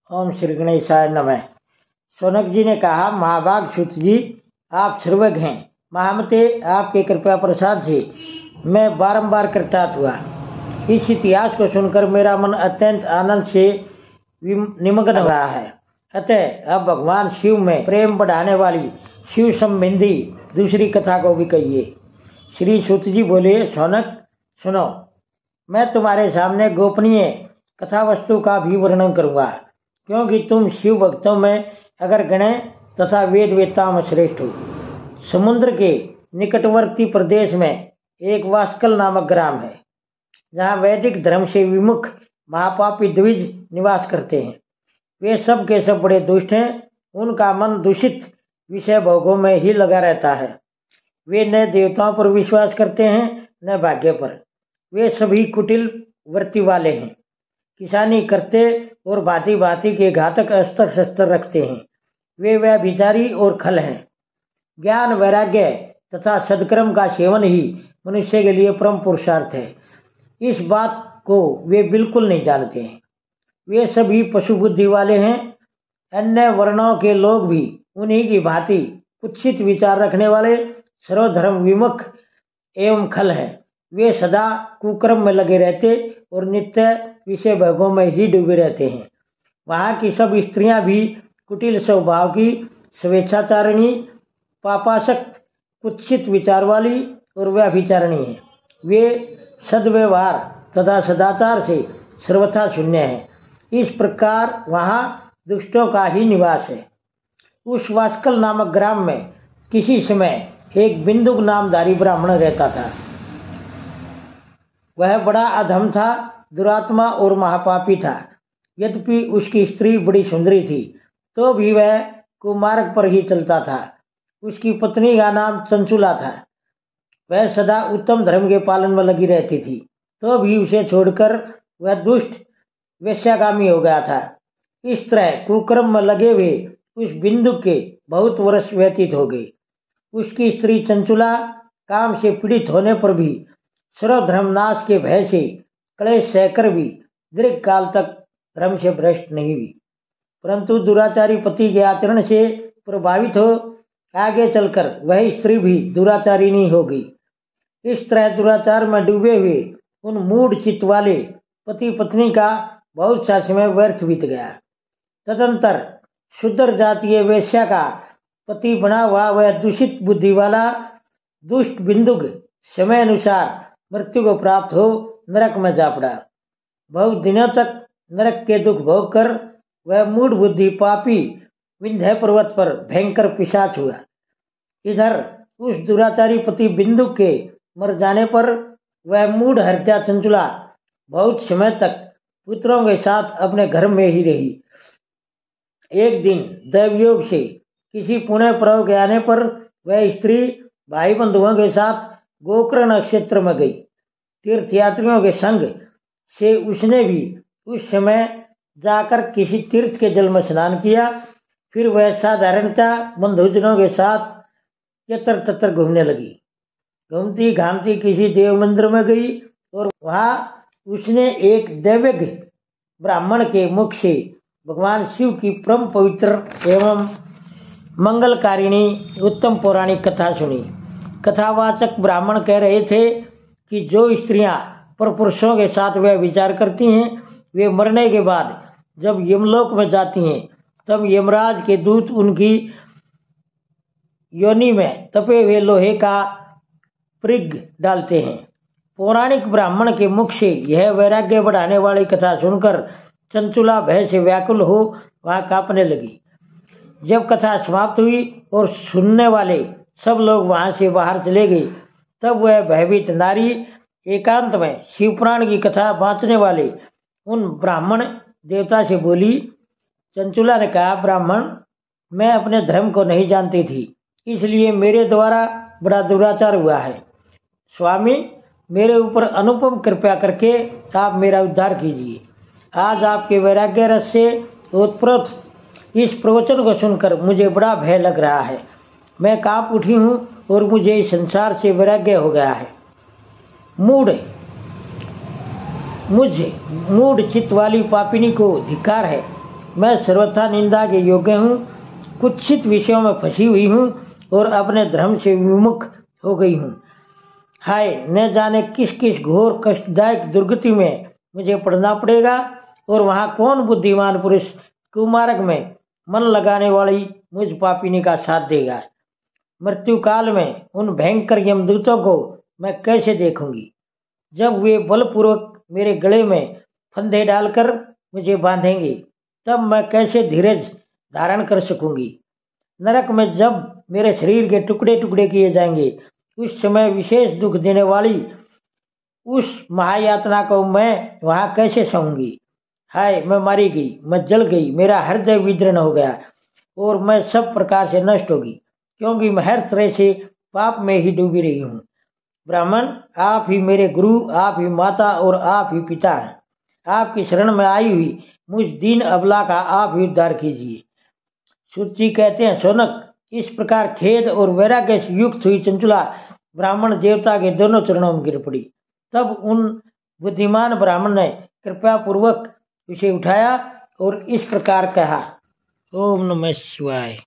ओम श्री गणेशाय नमः। शौनक जी ने कहा, महाभाग सूत जी, आप सर्वज्ञ हैं। महामते, आपके कृपा प्रसाद से मैं बारंबार कृतार्थ हुआ। इस इतिहास को सुनकर मेरा मन अत्यंत आनंद से निमग्न हो रहा है। अतः अब भगवान शिव में प्रेम बढ़ाने वाली शिव संबंधी दूसरी कथा को भी कहिए। श्री सूत जी बोले, शौनक सुनो, मैं तुम्हारे सामने गोपनीय कथा वस्तु का भी वर्णन करूंगा, क्योंकि तुम शिव भक्तों में अगर गणे तथा वेद वेत्ताओं में श्रेष्ठ हो। समुद्र के निकटवर्ती प्रदेश में एक वास्कल नामक ग्राम है, जहाँ वैदिक धर्म से विमुख महापापी द्विज निवास करते हैं। वे सब के सब बड़े दुष्ट हैं। उनका मन दूषित विषय भोगों में ही लगा रहता है। वे न देवताओं पर विश्वास करते हैं न भाग्य पर। वे सभी कुटिल वृत्ति वाले हैं, किसानी करते और भांति भांति के घातक अस्त्र शस्त्र रखते हैं। वे व्यभिचारी और खल हैं। ज्ञान, वैराग्य तथा सदकर्म का सेवन ही मनुष्य के लिए परम पुरुषार्थ है। इस बात को वे बिल्कुल नहीं जानते हैं। वे सभी पशु बुद्धि वाले हैं। अन्य वर्णों के लोग भी उन्हीं की भांति कुत्सित विचार रखने वाले सर्वधर्म विमुख एवं खल हैं। वे सदा कुकर्म में लगे रहते और नित्य विषय भोगों में ही डूबे रहते हैं। वहाँ की सब स्त्रियां भी कुटिल स्वभाव की, स्वेच्छाचारिणी, पापासक्त, कुत्सित विचार वाली और व्यभिचारिणी हैं। वे सद्व्यवहार तथा सदाचार से सर्वथा शून्य हैं। इस प्रकार वहाँ दुष्टों का ही निवास है। उस वास्कल नामक ग्राम में किसी समय एक बिंदुक नामधारी ब्राह्मण रहता था। वह बड़ा अधम था, दुरात्मा और महापापी था। यद्यपि उसकी स्त्री बड़ी सुंदरी थी, तो भी वह कुमार्ग पर ही चलता था। उसकी पत्नी का नाम चंचुला था। वह सदा उत्तम धर्म के पालन में लगी रहती थी, तो भी उसे छोड़कर वह दुष्ट वेश्यागामी हो गया था। इस तरह कुकर्म में लगे हुए उस बिंदु के बहुत वर्ष व्यतीत हो गए। उसकी स्त्री चंचुला काम से पीड़ित होने पर भी सर्वधर्मनाश के भय से क्लेश सहकर भी दीर्घ काल तक धर्म से भ्रष्ट नहीं हुई, परंतु दुराचारी पति के आचरण से प्रभावित हो आगे चलकर वह स्त्री भी दुराचारिणी हो गई। इस तरह दुराचार में डूबे हुए उन मूढ़ चित्त वाले पति पत्नी का बहुत सा समय व्यर्थ बीत गया। तदंतर शुद्र जातीय वेश्या का पति बना हुआ वह दूषित बुद्धि वाला दुष्ट बिंदुक समय अनुसार मृत्यु को प्राप्त हो नरक में जा पड़ा। बहुत दिनों तक नरक के दुख भोग कर वह मूढ़ बुद्धि पापी विंध्य पर्वत पर भयंकर पिशाच हुआ। इधर उस दुराचारी पति बिंदुक के मर जाने पर वह मूढ़ हत्या चंचुला बहुत समय तक पुत्रों के साथ अपने घर में ही रही। एक दिन दैवयोग से किसी पुण्य पर्व के आने पर वह स्त्री भाई बंधुओं के साथ गोकर्ण नक्षत्र में गई। तीर्थयात्रियों के संग से उसने भी उस समय जाकर किसी तीर्थ के जल में स्नान किया। फिर वह साधारणता बंधुजनों के साथ यत्र तत्र घूमने लगी। घूमती घामती किसी देव मंदिर में गई और वहाँ उसने एक दैवज्ञ ब्राह्मण के मुख से भगवान शिव की परम पवित्र एवं मंगलकारिणी उत्तम पौराणिक कथा सुनी। कथावाचक ब्राह्मण कह रहे थे कि जो स्त्रियां परपुरुषों के साथ वह विचार करती हैं, वे मरने के बाद जब यमलोक में जाती हैं, तब यमराज के दूत उनकी योनि में तपे हुए लोहे का पृग डालते हैं। पौराणिक ब्राह्मण के मुख से यह वैराग्य बढ़ाने वाली कथा सुनकर चंचुला भय से व्याकुल हो वहां कांपने लगी। जब कथा समाप्त हुई और सुनने वाले सब लोग वहां से बाहर चले गए, तब वह भयभीत नारी एकांत में शिवपुराण की कथा बांचने वाले उन ब्राह्मण देवता से बोली। चंचुला ने कहा, ब्राह्मण, मैं अपने धर्म को नहीं जानती थी, इसलिए मेरे द्वारा बड़ा दुराचार हुआ है। स्वामी, मेरे ऊपर अनुपम कृपा करके आप मेरा उद्धार कीजिए। आज आपके वैराग्य रस से ओतप्रोत इस प्रवचन को सुनकर मुझे बड़ा भय लग रहा है। मैं कांप उठी हूँ और मुझे इस संसार से वैराग्य हो गया है। मूढ़ चित्त वाली पापिनी को धिक्कार है। मैं सर्वथा निंदा के योग्य हूँ, कुत्सित विषयों में फंसी हुई हूँ और अपने धर्म से विमुख हो गई हूँ। हाय, न जाने किस किस घोर कष्टदायक दुर्गति में मुझे पड़ना पड़ेगा, और वहाँ कौन बुद्धिमान पुरुष कुमार्ग में मन लगाने वाली मुझ पापिनी का साथ देगा। मृत्यु काल में उन भयंकर यमदूतों को मैं कैसे देखूंगी, जब वे बलपूर्वक मेरे गले में फंदे डालकर मुझे बांधेंगे, तब मैं कैसे धीरज धारण कर सकूंगी। नरक में जब मेरे शरीर के टुकड़े टुकड़े किए जाएंगे, उस समय विशेष दुख देने वाली उस महायातना को मैं वहां कैसे सहूंगी। हाय, मैं मारी गई, मैं जल गई, मेरा हृदय विदीर्ण हो गया और मैं सब प्रकार से नष्ट होगी, क्योंकि मैं हर तरह से पाप में ही डूबी रही हूँ। ब्राह्मण, आप ही मेरे गुरु, आप ही माता और आप ही पिता हैं। आपकी शरण में आई हुई मुझ दीन अबला का आप ही उद्धार कीजिए। सूत जी कहते हैं, सोनक, इस प्रकार खेद और वैराग्य से युक्त हुई चंचुला ब्राह्मण देवता के दोनों चरणों में गिर पड़ी। तब उन बुद्धिमान ब्राह्मण ने कृपया पूर्वक उसे उठाया और इस प्रकार कहा, ओम नमः शिवाय।